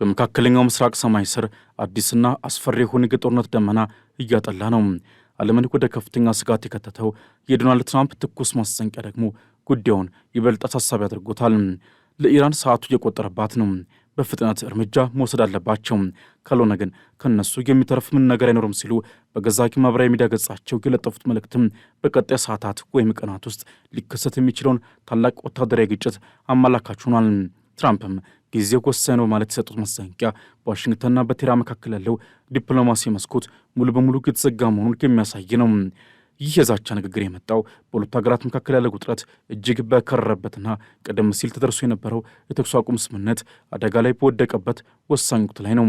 በመካከለኛው ምስራቅ ሰማይ ስር አዲስና አስፈሪ የሆነ የጦርነት ደመና እያጠላ ነው። ዓለምን ወደ ከፍተኛ ስጋት የከተተው የዶናልድ ትራምፕ ትኩስ ማስጠንቀቂያ ደግሞ ጉዳዩን ይበልጥ አሳሳቢ አድርጎታል። ለኢራን ሰዓቱ እየቆጠረባት ነው። በፍጥነት እርምጃ መውሰድ አለባቸው፣ ካልሆነ ግን ከነሱ የሚተርፍ ምን ነገር አይኖርም ሲሉ በገዛ ማህበራዊ ሚዲያ ገጻቸው የለጠፉት መልእክትም በቀጣይ ሰዓታት ወይም ቀናት ውስጥ ሊከሰት የሚችለውን ታላቅ ወታደራዊ ግጭት አመላካች ሆኗል። ትራምፕም ጊዜው ወሳኝ ነው ማለት የሰጡት ማስጠንቀቂያ በዋሽንግተንና በቴህራን መካከል ያለው ዲፕሎማሲ መስኮት ሙሉ በሙሉ የተዘጋ መሆኑን የሚያሳይ ነው። ይህ የዛቻ ንግግር የመጣው በሁለቱ ሀገራት መካከል ያለ ውጥረት እጅግ በከረረበትና ቀደም ሲል ተደርሶ የነበረው የተኩስ አቁም ስምምነት አደጋ ላይ በወደቀበት ወሳኝ ወቅት ላይ ነው።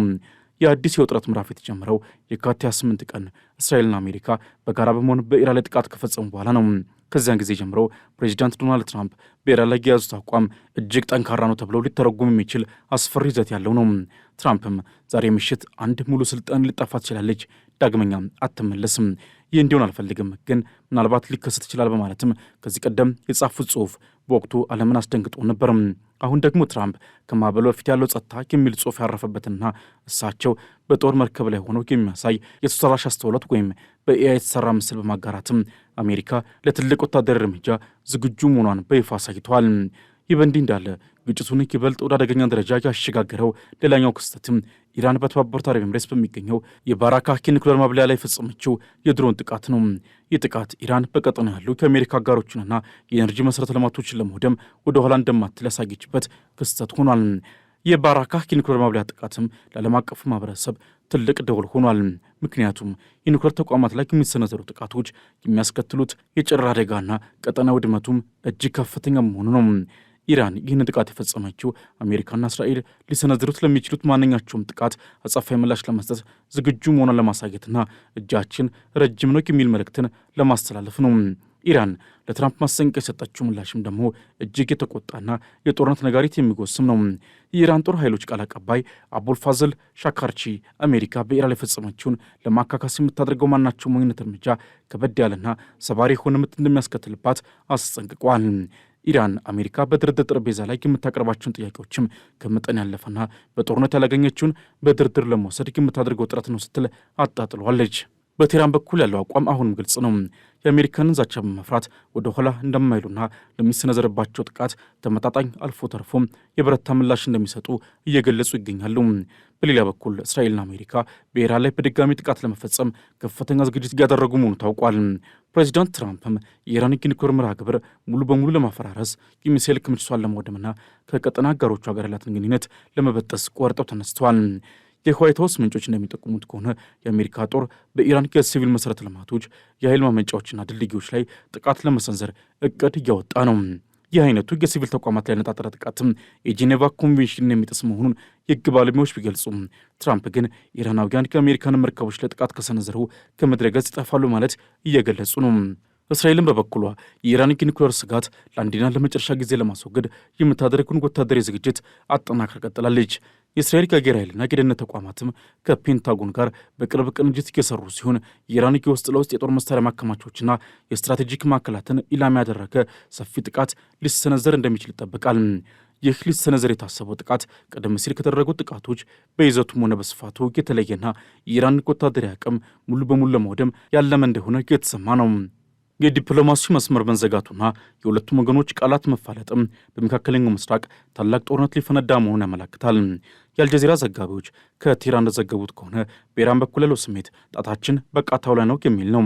የአዲስ የውጥረት ምዕራፍ የተጀመረው የካቲት 28 ቀን እስራኤልና አሜሪካ በጋራ በመሆን በኢራን ላይ ጥቃት ከፈጸሙ በኋላ ነው። ከዚያን ጊዜ ጀምሮ ፕሬዚዳንት ዶናልድ ትራምፕ በኢራን ላይ የያዙት አቋም እጅግ ጠንካራ ነው ተብሎ ሊተረጉም የሚችል አስፈሪ ይዘት ያለው ነው። ትራምፕም ዛሬ ምሽት አንድ ሙሉ ስልጣን ልጠፋ ትችላለች፣ ዳግመኛ አትመለስም፣ ይህ እንዲሆን አልፈልግም፣ ግን ምናልባት ሊከሰት ይችላል በማለትም ከዚህ ቀደም የጻፉት ጽሑፍ በወቅቱ ዓለምን አስደንግጦ ነበር። አሁን ደግሞ ትራምፕ ከማዕበሉ በፊት ያለው ጸጥታ የሚል ጽሑፍ ያረፈበትና እሳቸው በጦር መርከብ ላይ ሆነው የሚያሳይ የሰው ሰራሽ አስተውሎት ወይም በኤአይ የተሰራ ምስል በማጋራትም አሜሪካ ለትልቅ ወታደራዊ እርምጃ ዝግጁ መሆኗን በይፋ አሳይተዋል። ይህ በእንዲህ እንዳለ ግጭቱን ይበልጥ ወደ አደገኛ ደረጃ ያሸጋገረው ሌላኛው ክስተትም ኢራን በተባበሩት አረብ ኤምሬትስ በሚገኘው የባራካ ኒውክሌር ማብለያ ላይ የፈጸመችው የድሮን ጥቃት ነው። ይህ ጥቃት ኢራን በቀጠናው ያሉ ከአሜሪካ አጋሮችንና የኤነርጂ መሠረተ ልማቶችን ለመውደም ወደ ኋላ እንደማትል ያሳየችበት ክስተት ሆኗል። የባራካ ኒውክሌር ማብለያ ጥቃትም ለዓለም አቀፉ ማህበረሰብ ትልቅ ደወል ሆኗል። ምክንያቱም የኒውክሌር ተቋማት ላይ የሚሰነዘሩ ጥቃቶች የሚያስከትሉት የጨረር አደጋና ቀጠና ውድመቱም እጅግ ከፍተኛ መሆኑ ነው። ኢራን ይህን ጥቃት የፈጸመችው አሜሪካና እስራኤል ሊሰነዝሩት ለሚችሉት ማንኛቸውም ጥቃት አጸፋዊ ምላሽ ለመስጠት ዝግጁ መሆኗን ለማሳየትና እጃችን ረጅም ነው የሚል መልእክትን ለማስተላለፍ ነው። ኢራን ለትራምፕ ማስጠንቀቂያ የሰጠችው ምላሽም ደግሞ እጅግ የተቆጣና የጦርነት ነጋሪት የሚጎስም ነው። የኢራን ጦር ኃይሎች ቃል አቀባይ አቡልፋዝል ሻካርቺ አሜሪካ በኢራን ላይ የፈጸመችውን ለማካካስ የምታደርገው ማናቸውም አይነት እርምጃ ከበድ ያለና ሰባሪ የሆነ ምት እንደሚያስከትልባት አስጠንቅቋል። ኢራን አሜሪካ በድርድር ጠረጴዛ ላይ የምታቀርባቸውን ጥያቄዎችም ከመጠን ያለፈና በጦርነት ያላገኘችውን በድርድር ለመውሰድ የምታደርገው ጥረት ነው ስትል አጣጥሏለች። በቴህራን በኩል ያለው አቋም አሁንም ግልጽ ነው። የአሜሪካንን ዛቻ በመፍራት ወደ ኋላ እንደማይሉና ለሚሰነዘርባቸው ጥቃት ተመጣጣኝ አልፎ ተርፎም የበረታ ምላሽ እንደሚሰጡ እየገለጹ ይገኛሉ። በሌላ በኩል እስራኤልና አሜሪካ በኢራን ላይ በድጋሚ ጥቃት ለመፈጸም ከፍተኛ ዝግጅት እያደረጉ መሆኑ ታውቋል። ፕሬዚዳንት ትራምፕም የኢራን የኒውክሌር መርሃ ግብር ሙሉ በሙሉ ለማፈራረስ የሚሳኤል ክምችቷን ለማውደምና ከቀጠና አጋሮቿ ጋር ያላትን ግንኙነት ለመበጠስ ቆርጠው ተነስተዋል። የዋይት ሀውስ ምንጮች እንደሚጠቁሙት ከሆነ የአሜሪካ ጦር በኢራን የሲቪል መሠረተ ልማቶች፣ የኃይል ማመንጫዎችና ድልድዮች ላይ ጥቃት ለመሰንዘር እቅድ እያወጣ ነው። ይህ አይነቱ የሲቪል ተቋማት ላይ ያነጣጠረ ጥቃትም የጄኔቫ ኮንቬንሽንን የሚጥስ መሆኑን የሕግ ባለሙያዎች ቢገልጹም ትራምፕ ግን ኢራናውያን ከአሜሪካን መርከቦች ላይ ጥቃት ከሰነዘሩ ከምድረ ገጽ ይጠፋሉ ማለት እየገለጹ ነው። እስራኤልም በበኩሏ የኢራን የኒውክሌር ስጋት ለአንዴና ለመጨረሻ ጊዜ ለማስወገድ የምታደርገውን ወታደራዊ ዝግጅት አጠናክራ ቀጥላለች። የእስራኤል የአየር ኃይልና የደህንነት ተቋማትም ከፔንታጎን ጋር በቅርብ ቅንጅት እየሰሩ ሲሆን የኢራን የውስጥ ለውስጥ የጦር መሳሪያ ማከማቾችና የስትራቴጂክ ማዕከላትን ኢላማ ያደረገ ሰፊ ጥቃት ሊሰነዘር እንደሚችል ይጠበቃል። ይህ ሊሰነዘር የታሰበው ጥቃት ቀደም ሲል ከተደረጉት ጥቃቶች በይዘቱም ሆነ በስፋቱ የተለየና የኢራን ወታደራዊ አቅም ሙሉ በሙሉ ለማውደም ያለመ እንደሆነ የተሰማ ነው። የዲፕሎማሲው መስመር መዘጋቱና የሁለቱም ወገኖች ቃላት መፋለጥም በመካከለኛው ምስራቅ ታላቅ ጦርነት ሊፈነዳ መሆኑን ያመላክታል። የአልጀዚራ ዘጋቢዎች ከቴህራን እንደዘገቡት ከሆነ በኢራን በኩል ያለው ስሜት ጣታችን በቃታው ላይ ነው የሚል ነው።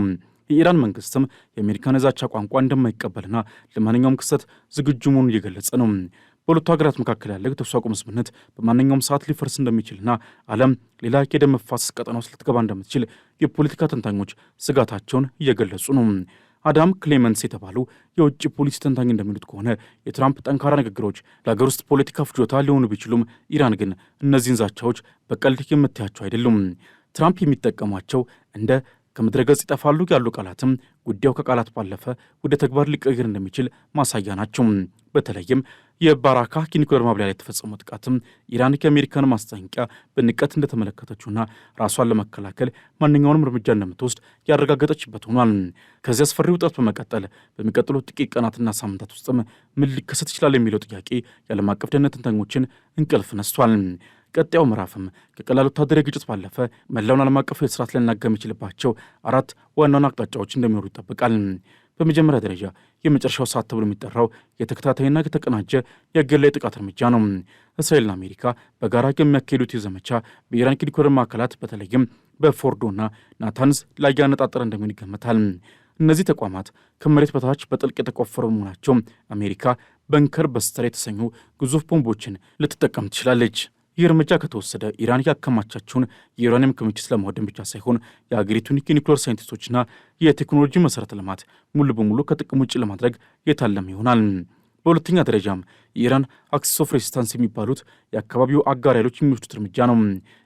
የኢራን መንግስትም የአሜሪካን የዛቻ ቋንቋ እንደማይቀበልና ለማንኛውም ክስተት ዝግጁ መሆኑን እየገለጸ ነው። በሁለቱ ሀገራት መካከል ያለ የተኩስ አቁም ስምምነት በማንኛውም ሰዓት ሊፈርስ እንደሚችልና ዓለም ሌላ የደም መፋሰስ ቀጠና ውስጥ ልትገባ እንደምትችል የፖለቲካ ተንታኞች ስጋታቸውን እየገለጹ ነው። አዳም ክሌመንስ የተባሉ የውጭ ፖሊሲ ተንታኝ እንደሚሉት ከሆነ የትራምፕ ጠንካራ ንግግሮች ለሀገር ውስጥ ፖለቲካ ፍጆታ ሊሆኑ ቢችሉም ኢራን ግን እነዚህን ዛቻዎች በቀልድ የምታያቸው አይደሉም። ትራምፕ የሚጠቀሟቸው እንደ ከምድረ ገጽ ይጠፋሉ ያሉ ቃላትም ጉዳዩ ከቃላት ባለፈ ወደ ተግባር ሊቀየር እንደሚችል ማሳያ ናቸው። በተለይም የባራካ ኒውክሌር ማብለያ ላይ የተፈጸመው ጥቃትም ኢራን ከአሜሪካን ማስጠንቀቂያ በንቀት እንደተመለከተችውና ራሷን ለመከላከል ማንኛውንም እርምጃ እንደምትወስድ ያረጋገጠችበት ሆኗል። ከዚህ አስፈሪ ውጥረት በመቀጠል በሚቀጥሉት ጥቂት ቀናትና ሳምንታት ውስጥም ምን ሊከሰት ይችላል የሚለው ጥያቄ የዓለም አቀፍ ደህንነት ተንታኞችን እንቅልፍ ነስቷል። ቀጣዩ ምዕራፍም ከቀላል ወታደራዊ ግጭት ባለፈ መላውን ዓለም አቀፍ የስርዓት ሊያናጋ የሚችልባቸው 4 ዋና አቅጣጫዎች እንደሚኖሩ ይጠበቃል። በመጀመሪያ ደረጃ የመጨረሻው ሰዓት ተብሎ የሚጠራው የተከታታይና የተቀናጀ የአየር ላይ ጥቃት እርምጃ ነው። እስራኤልና አሜሪካ በጋራ የሚያካሄዱት የዘመቻ በኢራን የኒውክሌር ማዕከላት በተለይም በፎርዶና ናታንዝ ላይ ያነጣጠረ እንደሚሆን ይገመታል። እነዚህ ተቋማት ከመሬት በታች በጥልቅ የተቆፈሩ መሆናቸው አሜሪካ በንከር በስተር የተሰኙ ግዙፍ ቦምቦችን ልትጠቀም ትችላለች። ይህ እርምጃ ከተወሰደ ኢራን ያከማቻቸውን የዩራኒየም ክምችት ለማውደም ብቻ ሳይሆን የአገሪቱን የኒውክሌር ሳይንቲስቶችና የቴክኖሎጂ መሠረተ ልማት ሙሉ በሙሉ ከጥቅም ውጭ ለማድረግ የታለመ ይሆናል። በሁለተኛ ደረጃም የኢራን አክሲስ ኦፍ ሬሲስታንስ የሚባሉት የአካባቢው አጋር ኃይሎች የሚወስዱት እርምጃ ነው።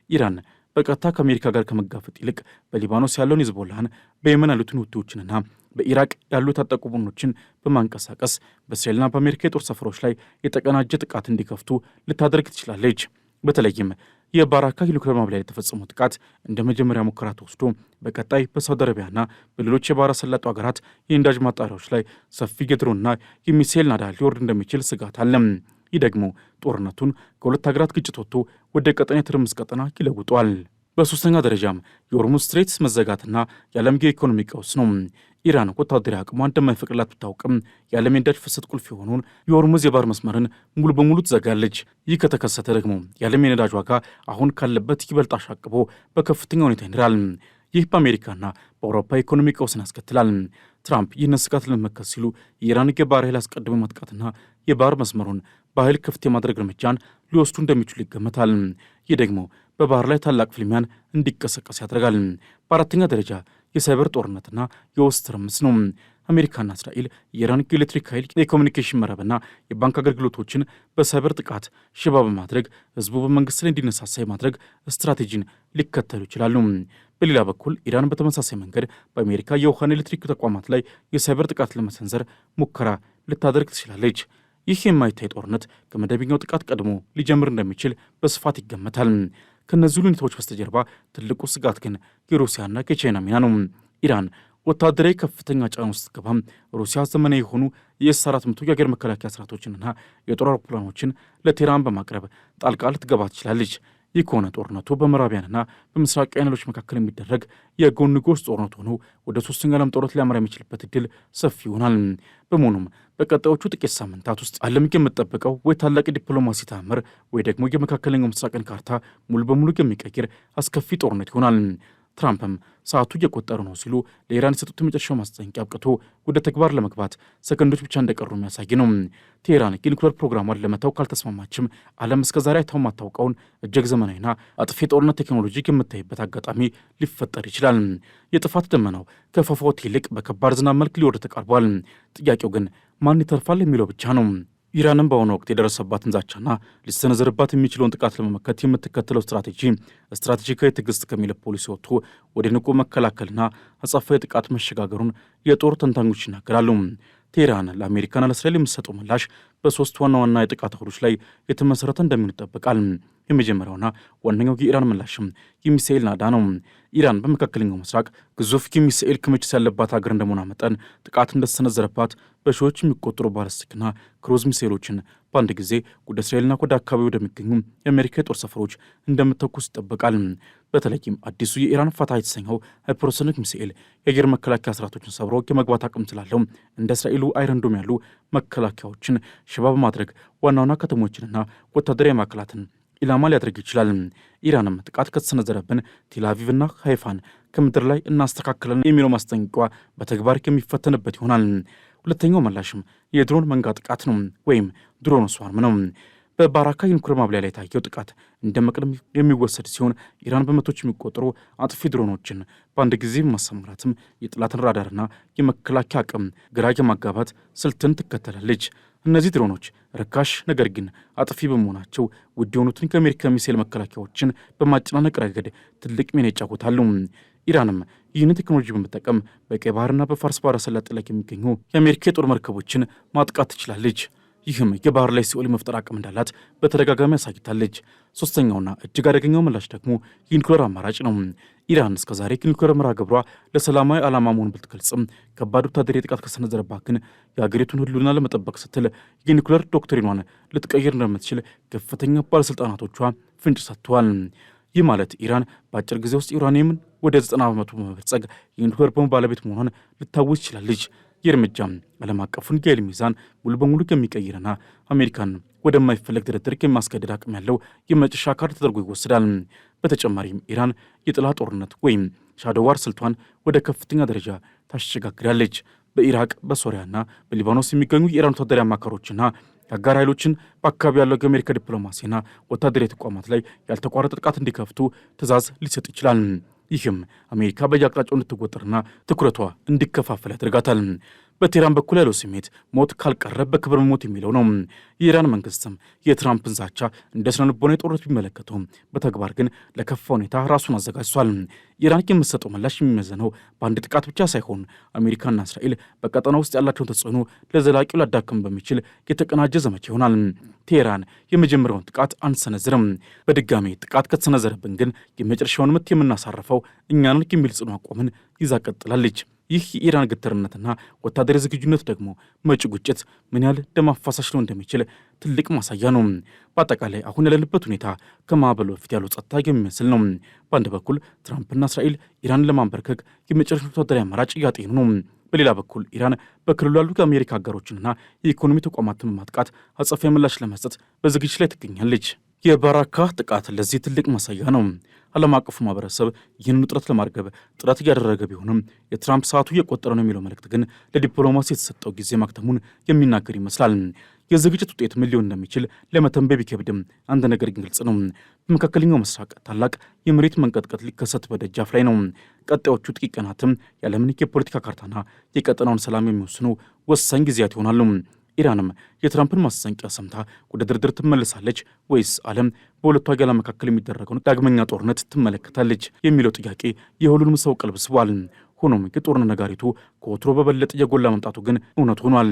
ኢራን በቀጥታ ከአሜሪካ ጋር ከመጋፈጥ ይልቅ በሊባኖስ ያለውን ሂዝቦላህን፣ በየመን ያሉትን ሁቲዎችንና በኢራቅ ያሉ የታጠቁ ቡድኖችን በማንቀሳቀስ በእስራኤልና በአሜሪካ የጦር ሰፈሮች ላይ የተቀናጀ ጥቃት እንዲከፍቱ ልታደርግ ትችላለች። በተለይም የባራካ የኒውክሌር ማብላያ የተፈጸመው ጥቃት እንደ መጀመሪያ ሙከራ ተወስዶ በቀጣይ በሳውዲ አረቢያና በሌሎች የባህረ ሰላጤው ሀገራት የነዳጅ ማጣሪያዎች ላይ ሰፊ የድሮንና የሚሳኤል ናዳ ሊወርድ እንደሚችል ስጋት አለ። ይህ ደግሞ ጦርነቱን ከሁለት ሀገራት ግጭት ወጥቶ ወደ ቀጠና የትርምስ ቀጠና ይለውጧል። በሶስተኛ ደረጃም የሆርሙዝ ስትሬት መዘጋትና የዓለም የኢኮኖሚ ቀውስ ነው። ኢራን ወታደራዊ አቅሟ እንደማይፈቅድላት ብታውቅም የዓለም የነዳጅ ፍሰት ቁልፍ የሆነውን የሆርሙዝ የባህር መስመርን ሙሉ በሙሉ ትዘጋለች። ይህ ከተከሰተ ደግሞ የዓለም የነዳጅ ዋጋ አሁን ካለበት ይበልጥ አሻቅቦ በከፍተኛ ሁኔታ ይንራል። ይህ በአሜሪካና በአውሮፓ ኢኮኖሚ ቀውስን ያስከትላል። ትራምፕ ይህንን ስጋት ለመመከት ሲሉ የኢራን የባህር ኃይል አስቀድሞ ማጥቃትና የባህር መስመሩን በኃይል ክፍት የማድረግ እርምጃን ሊወስዱ እንደሚችሉ ይገመታል። ይህ ደግሞ በባህር ላይ ታላቅ ፍልሚያን እንዲቀሰቀስ ያደርጋል። በአራተኛ ደረጃ የሳይበር ጦርነትና የውስጥ ትርምስ ነው። አሜሪካና እስራኤል የኢራን የኤሌክትሪክ ኃይል፣ የኮሚኒኬሽን መረብና የባንክ አገልግሎቶችን በሳይበር ጥቃት ሽባ በማድረግ ህዝቡ በመንግስት ላይ እንዲነሳሳ የማድረግ ስትራቴጂን ሊከተሉ ይችላሉ። በሌላ በኩል ኢራን በተመሳሳይ መንገድ በአሜሪካ የውሃና ኤሌክትሪክ ተቋማት ላይ የሳይበር ጥቃት ለመሰንዘር ሙከራ ልታደርግ ትችላለች። ይህ የማይታይ ጦርነት ከመደበኛው ጥቃት ቀድሞ ሊጀምር እንደሚችል በስፋት ይገመታል። ከእነዚህ ሁኔታዎች በስተጀርባ ትልቁ ስጋት ግን የሩሲያና የቻይና ሚና ነው። ኢራን ወታደራዊ ከፍተኛ ጫና ውስጥ ስትገባም ሩሲያ ዘመናዊ የሆኑ የኤስ-400 የአገር መከላከያ ስርዓቶችንና የጦር አውሮፕላኖችን ለቴህራን በማቅረብ ጣልቃ ልትገባ ትችላለች። ይህ ከሆነ ጦርነቱ በምዕራባውያንና በምስራቃውያን ኃይሎች መካከል የሚደረግ የጎንዮሽ ጦርነት ሆኖ ወደ ሶስተኛ ዓለም ጦርነት ሊያመራ የሚችልበት እድል ሰፊ ይሆናል። በመሆኑም በቀጣዮቹ ጥቂት ሳምንታት ውስጥ ዓለም የምትጠብቀው ወይ ታላቅ ዲፕሎማሲ ተአምር ወይ ደግሞ የመካከለኛው ምስራቅን ካርታ ሙሉ በሙሉ የሚቀይር አስከፊ ጦርነት ይሆናል። ትራምፕም ሰዓቱ እየቆጠሩ ነው ሲሉ ለኢራን የሰጡት የመጨረሻው ማስጠንቀቂያ አብቅቶ ወደ ተግባር ለመግባት ሰከንዶች ብቻ እንደቀሩ የሚያሳይ ነው። ቴህራን የኒውክሌር ፕሮግራሟን ለመተው ካልተስማማችም ዓለም እስከዛሬ አይታው የማታውቀውን እጅግ ዘመናዊና አጥፊ የጦርነት ቴክኖሎጂ የምታይበት አጋጣሚ ሊፈጠር ይችላል። የጥፋት ደመናው ከፏፏቴ ይልቅ በከባድ ዝናብ መልክ ሊወርድ ተቃርቧል። ጥያቄው ግን ማን ይተርፋል የሚለው ብቻ ነው። ኢራንም በአሁኑ ወቅት የደረሰባትን ዛቻና ሊሰነዘርባት የሚችለውን ጥቃት ለመመከት የምትከተለው ስትራቴጂካዊ ትዕግስት ከሚል ፖሊሲ ወጥቶ ወደ ንቁ መከላከልና አጸፋዊ ጥቃት መሸጋገሩን የጦር ተንታኞች ይናገራሉ። ቴህራን ለአሜሪካና ለእስራኤል የምትሰጠው ምላሽ በሶስት ዋና ዋና የጥቃት አውዶች ላይ የተመሰረተ እንደሚሆን ይጠበቃል። የመጀመሪያውና ዋነኛው የኢራን ምላሽም የሚሳኤል ናዳ ነው። ኢራን በመካከለኛው ምስራቅ ግዙፍ የሚሳኤል ክምችት ያለባት ሀገር እንደመሆኗ መጠን ጥቃት እንደተሰነዘረባት በሺዎች የሚቆጠሩ ባለስቲክና ክሩዝ ሚሳኤሎችን በአንድ ጊዜ ወደ እስራኤልና ወደ አካባቢ ወደሚገኙ የአሜሪካ የጦር ሰፈሮች እንደምትተኩስ ይጠበቃል። በተለይም አዲሱ የኢራን ፋታህ የተሰኘው ሃይፐርሶኒክ ሚሳኤል የአየር መከላከያ ስርዓቶችን ሰብሮ የመግባት አቅም ስላለው እንደ እስራኤሉ አይረንዶም ያሉ መከላከያዎችን ሽባ በማድረግ ዋና ዋና ከተሞችንና ወታደራዊ ማዕከላትን ኢላማ ሊያደርግ ይችላል። ኢራንም ጥቃት ከተሰነዘረብን ቴልአቪቭና ሃይፋን ከምድር ላይ እናስተካክለን የሚለው ማስጠንቀቂያ በተግባር የሚፈተንበት ይሆናል። ሁለተኛው ምላሽም የድሮን መንጋ ጥቃት ነው፣ ወይም ድሮን ስዋርም ነው። በባራካ የኒውክሌር ማብላያ ላይ የታየው ጥቃት እንደ መቅደም የሚወሰድ ሲሆን ኢራን በመቶች የሚቆጠሩ አጥፊ ድሮኖችን በአንድ ጊዜ በማሰማራትም የጠላትን ራዳርና የመከላከያ አቅም ግራ የማጋባት ስልትን ትከተላለች። እነዚህ ድሮኖች ርካሽ ነገር ግን አጥፊ በመሆናቸው ውድ የሆኑትን ከአሜሪካ ሚሳኤል መከላከያዎችን በማጨናነቅ ረገድ ትልቅ ሚና ይጫወታሉ። ኢራንም ይህንን ቴክኖሎጂ በመጠቀም በቀይ ባህርና በፋርስ ባህረ ሰላጤ ላይ የሚገኙ የአሜሪካ የጦር መርከቦችን ማጥቃት ትችላለች። ይህም የባህር ላይ ሲኦል መፍጠር አቅም እንዳላት በተደጋጋሚ አሳይታለች። ሶስተኛውና እጅግ አደገኛው ምላሽ ደግሞ የኒውክሌር አማራጭ ነው። ኢራን እስከዛሬ የኒውክሌር መርሃ ግብሯ ለሰላማዊ ዓላማ መሆኑን ብትገልጽም ከባድ ወታደራዊ ጥቃት ከሰነዘረባት ግን የሀገሪቱን ሕልውና ለመጠበቅ ስትል የኒውክሌር ዶክትሪኗን ልትቀይር እንደምትችል ከፍተኛ ባለሥልጣናቶቿ ፍንጭ ሰጥቷል። ይህ ማለት ኢራን በአጭር ጊዜ ውስጥ ዩራኒየምን ወደ 90% በመበልጸግ የኒውክሌር ቦምብ ባለቤት መሆኗን ልታወጅ ትችላለች። ይህ እርምጃ ዓለም አቀፉን የኃይል ሚዛን ሙሉ በሙሉ የሚቀይርና አሜሪካን ወደማይፈለግ ድርድር የሚያስገድድ አቅም ያለው የመጨረሻ ካርድ ተደርጎ ይወሰዳል። በተጨማሪም ኢራን የጥላ ጦርነት ወይም ሻዶ ዋር ስልቷን ወደ ከፍተኛ ደረጃ ታሸጋግራለች። በኢራቅ በሶሪያና በሊባኖስ የሚገኙ የኢራን ወታደራዊ አማካሮችና የአጋር ኃይሎችን በአካባቢ ያለው የአሜሪካ ዲፕሎማሲና ወታደራዊ ተቋማት ላይ ያልተቋረጠ ጥቃት እንዲከፍቱ ትዕዛዝ ሊሰጥ ይችላል። ይህም አሜሪካ በየአቅጣጫው እንድትወጠርና ትኩረቷ እንዲከፋፈል ያደርጋታል። በቴህራን በኩል ያለው ስሜት ሞት ካልቀረ በክብር ሞት የሚለው ነው። የኢራን መንግስትም የትራምፕን ዛቻ እንደ ስነ ልቦናዊ ጦርነት ቢመለከተው በተግባር ግን ለከፋ ሁኔታ ራሱን አዘጋጅቷል። ኢራን የምትሰጠው ምላሽ የሚመዘነው በአንድ ጥቃት ብቻ ሳይሆን አሜሪካና እስራኤል በቀጠና ውስጥ ያላቸውን ተጽዕኖ ለዘላቂው ሊያዳክም በሚችል የተቀናጀ ዘመቻ ይሆናል። ቴህራን የመጀመሪያውን ጥቃት አንሰነዝርም፣ በድጋሚ ጥቃት ከተሰነዘረብን ግን የመጨረሻውን ምት የምናሳርፈው እኛን የሚል ጽኑ አቋምን ይዛ ቀጥላለች። ይህ የኢራን ግትርነትና ወታደራዊ ዝግጁነት ደግሞ መጪው ግጭት ምን ያህል ደም አፋሳሽ ነው እንደሚችል ትልቅ ማሳያ ነው። በአጠቃላይ አሁን ያለንበት ሁኔታ ከማዕበሉ በፊት ያለው ጸጥታ የሚመስል ነው። በአንድ በኩል ትራምፕና እስራኤል ኢራንን ለማንበርከክ የመጨረሻ ወታደራዊ አማራጭ እያጤኑ ነው። በሌላ በኩል ኢራን በክልሉ ያሉ የአሜሪካ አጋሮችንና የኢኮኖሚ ተቋማትን በማጥቃት አጸፋዊ ምላሽ ለመስጠት በዝግጅት ላይ ትገኛለች። የባራካ ጥቃት ለዚህ ትልቅ ማሳያ ነው። ዓለም አቀፉ ማህበረሰብ ይህንን ውጥረት ለማርገብ ጥረት እያደረገ ቢሆንም የትራምፕ ሰዓቱ እየቆጠረ ነው የሚለው መልእክት ግን ለዲፕሎማሲ የተሰጠው ጊዜ ማክተሙን የሚናገር ይመስላል። የዝግጅት ውጤት ምን ሊሆን እንደሚችል ለመተንበይ ቢከብድም አንድ ነገር ግን ግልጽ ነው። በመካከለኛው ምስራቅ ታላቅ የመሬት መንቀጥቀጥ ሊከሰት በደጃፍ ላይ ነው። ቀጣዮቹ ጥቂት ቀናትም የዓለምን የፖለቲካ ካርታና የቀጠናውን ሰላም የሚወስኑ ወሳኝ ጊዜያት ይሆናሉ። ኢራንም የትራምፕን ማስጠንቀቂያ ሰምታ ወደ ድርድር ትመለሳለች ወይስ ዓለም በሁለቱ ሀገራት መካከል የሚደረገውን ዳግመኛ ጦርነት ትመለከታለች የሚለው ጥያቄ የሁሉንም ሰው ቀልብ ስቧል። ሆኖም የጦርነት ነጋሪቱ ከወትሮ በበለጠ የጎላ መምጣቱ ግን እውነት ሆኗል።